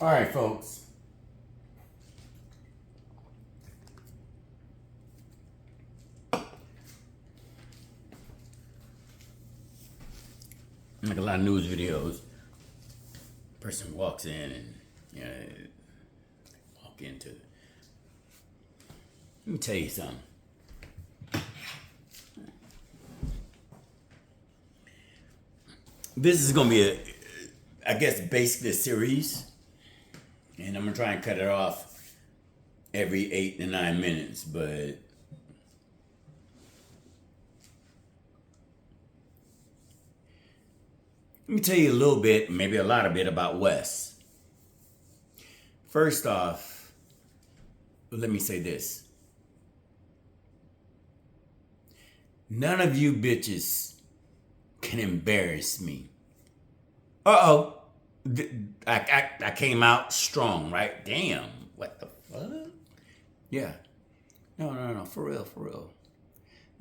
All right, folks. Like a lot of news videos, person walks in and walk into. Let me tell you something. This is gonna be I guess, basically a series, and I'm gonna try and cut it off every 8 to 9 minutes, but let me tell you a little bit, maybe a lot of bit about Wes. First off, let me say this. None of you bitches can embarrass me. Uh-oh. I came out strong, right? Damn. What the fuck? Yeah. No. For real.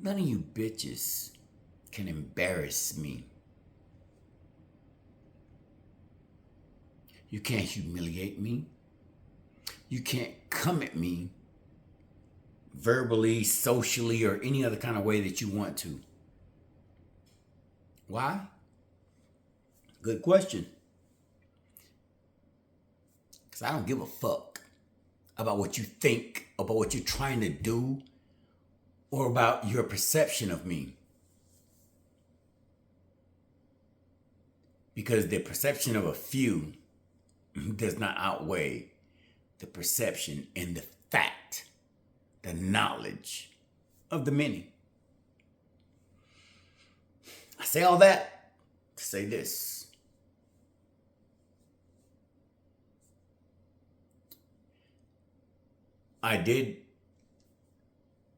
None of you bitches can embarrass me. You can't humiliate me. You can't come at me verbally, socially, or any other kind of way that you want to. Why? Good question. Because I don't give a fuck about what you think, about what you're trying to do, or about your perception of me. Because the perception of a few does not outweigh the perception and the fact, the knowledge of the many. I say all that to say this. I did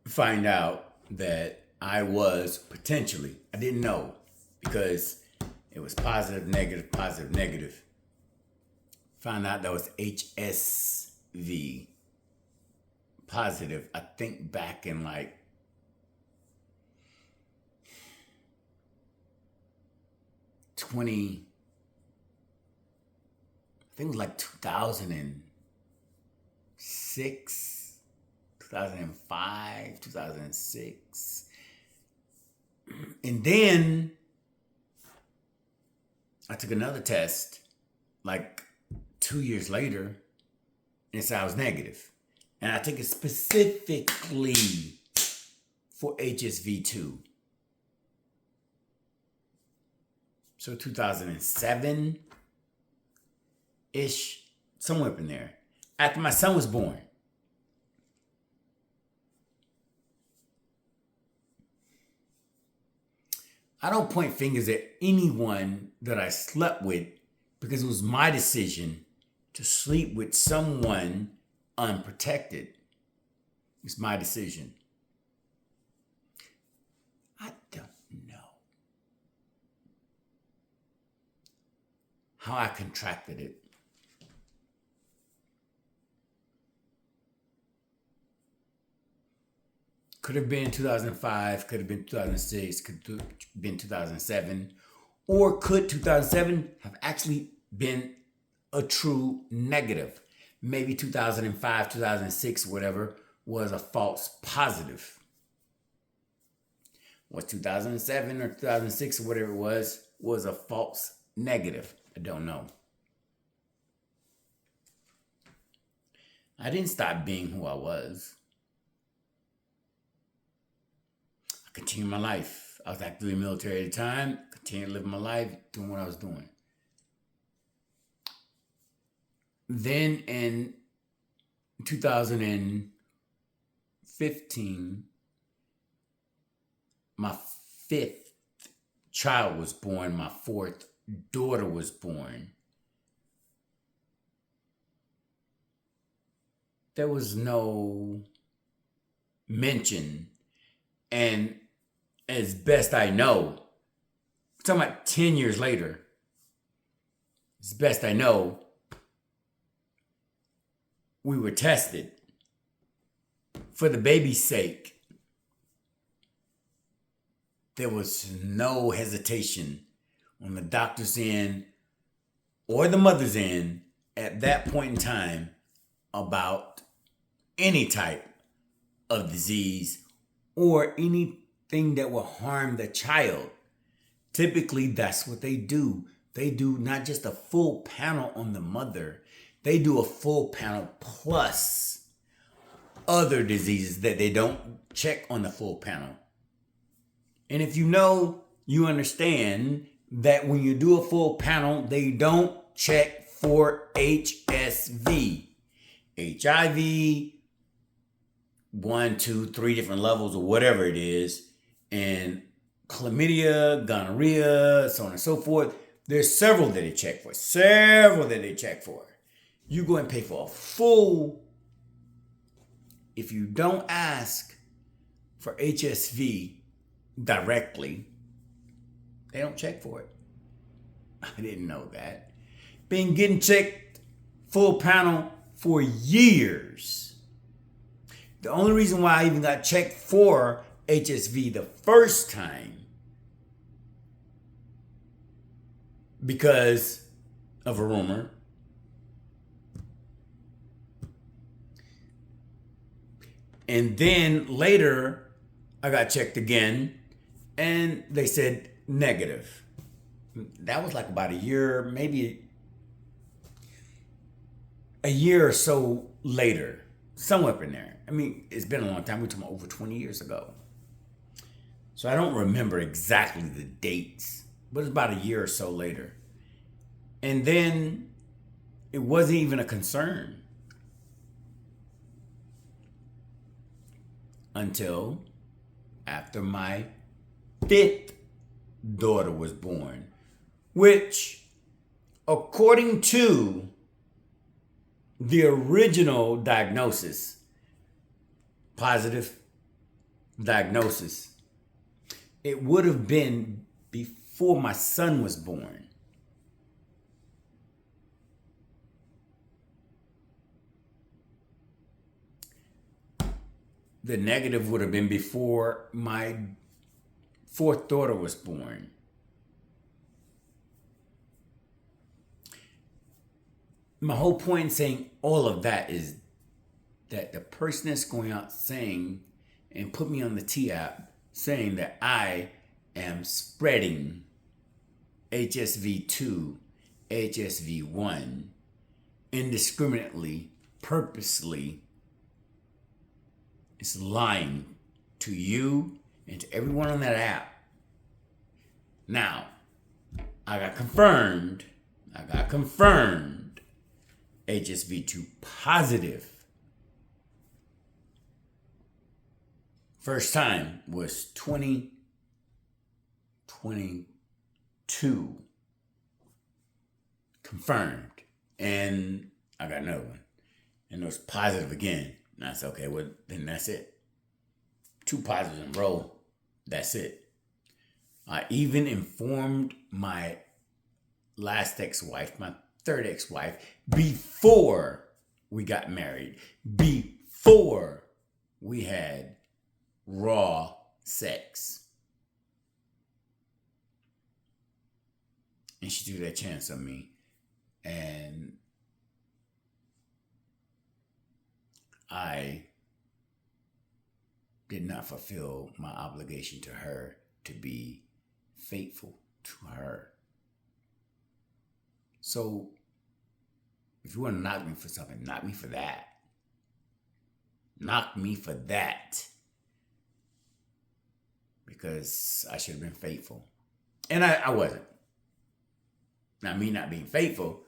find out that I was potentially, I didn't know, because it was positive, negative. Found out that was HSV positive, I think back in like I think it was like 2006, 2005, 2006. And then I took another test like 2 years later, and it said I was negative. And I took it specifically for HSV2. So 2007-ish, somewhere up in there, after my son was born. I don't point fingers at anyone that I slept with, because it was my decision to sleep with someone unprotected. It's my decision. I don't know how I contracted it. Could have been 2005, could have been 2006, could have been 2007, or could 2007 have actually been a true negative? Maybe 2005, 2006, whatever, was a false positive. Was 2007 or 2006 or whatever it was a false negative? I don't know. I didn't stop being who I was. I continued my life. I was active in the military at the time, continued living my life, doing what I was doing. Then in 2015, my 5th child was born. My 4th daughter was born. There was no mention. And as best I know, I'm talking about 10 years later, as best I know, we were tested for the baby's sake. There was no hesitation on the doctor's end or the mother's end at that point in time about any type of disease or anything that will harm the child. Typically, that's what they do. They do not just a full panel on the mother, they do a full panel plus other diseases that they don't check on the full panel. And if you know, you understand that when you do a full panel, they don't check for HSV, HIV, 1, 2, 3 different levels or whatever it is, and chlamydia, gonorrhea, so on and so forth. There's several that they check for. You go and pay for a full. If you don't ask for HSV directly, they don't check for it. I didn't know that. Been getting checked full panel for years. The only reason why I even got checked for HSV the first time, because of a rumor. And then later, I got checked again, and they said negative. That was like about a year, maybe a year or so later, somewhere up in there. I mean, it's been a long time. We're talking about over 20 years ago. So I don't remember exactly the dates, but it's about a year or so later. And then it wasn't even a concern until after my 5th daughter was born, which, according to the original diagnosis, positive diagnosis, it would have been before my son was born. The negative would have been before my 4th daughter was born. My whole point in saying all of that is that the person that's going out saying and put me on the T-app saying that I am spreading HSV2, HSV1 indiscriminately, purposely, is lying to you and to everyone on that app. Now, I got confirmed HSV2 positive. First time was 2022. Confirmed. And I got another one. And it was positive again. And I said, okay, well, then that's it. 2 positives in a row. That's it. I even informed my last ex-wife, my 3rd ex-wife, before we got married, before we had raw sex. And she took that chance on me. And I did not fulfill my obligation to her to be faithful to her. So, if you want to knock me for something, knock me for that. Knock me for that. Because I should have been faithful. And I wasn't. Now, me not being faithful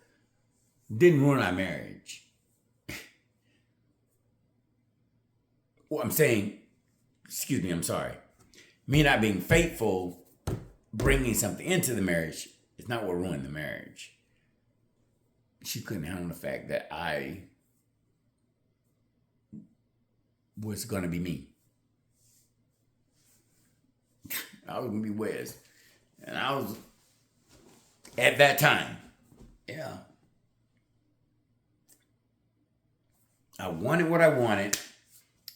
didn't ruin our marriage. Well, I'm saying, I'm sorry. Me not being faithful, bringing something into the marriage, is not what ruined the marriage. She couldn't handle the fact that I was going to be me. I was going to be Wes. And I was, at that time, I wanted what I wanted,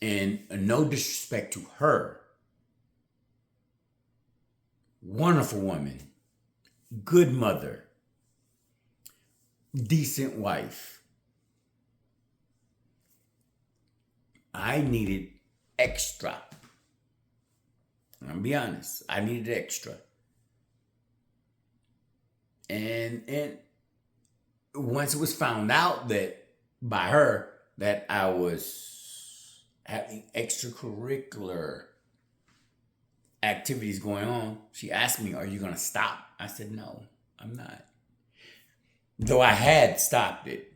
and no disrespect to her. Wonderful woman. Good mother. decent wife. I needed extra. I'm gonna be honest. I needed extra. And once it was found out that by her that I was having extracurricular activities going on, she asked me, "Are you gonna stop?" I said, "No, I'm not." Though I had stopped it.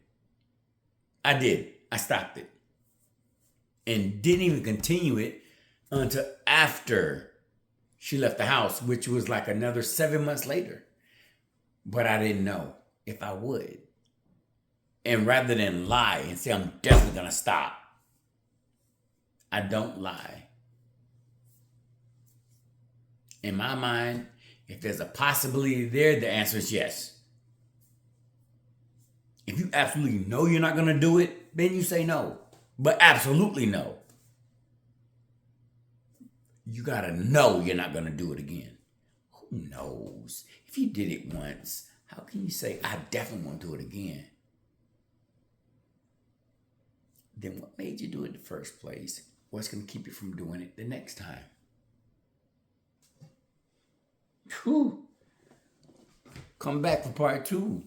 I did. I stopped it. And didn't even continue it until after she left the house, which was like another 7 months later. But I didn't know if I would. And rather than lie and say, I'm definitely going to stop, I don't lie. In my mind, if there's a possibility there, the answer is yes. If you absolutely know you're not going to do it, then you say no. But absolutely no. You got to know you're not going to do it again. Who knows? If you did it once, how can you say, I definitely won't do it again? Then what made you do it in the first place? What's going to keep you from doing it the next time? Whew. Come back for part 2.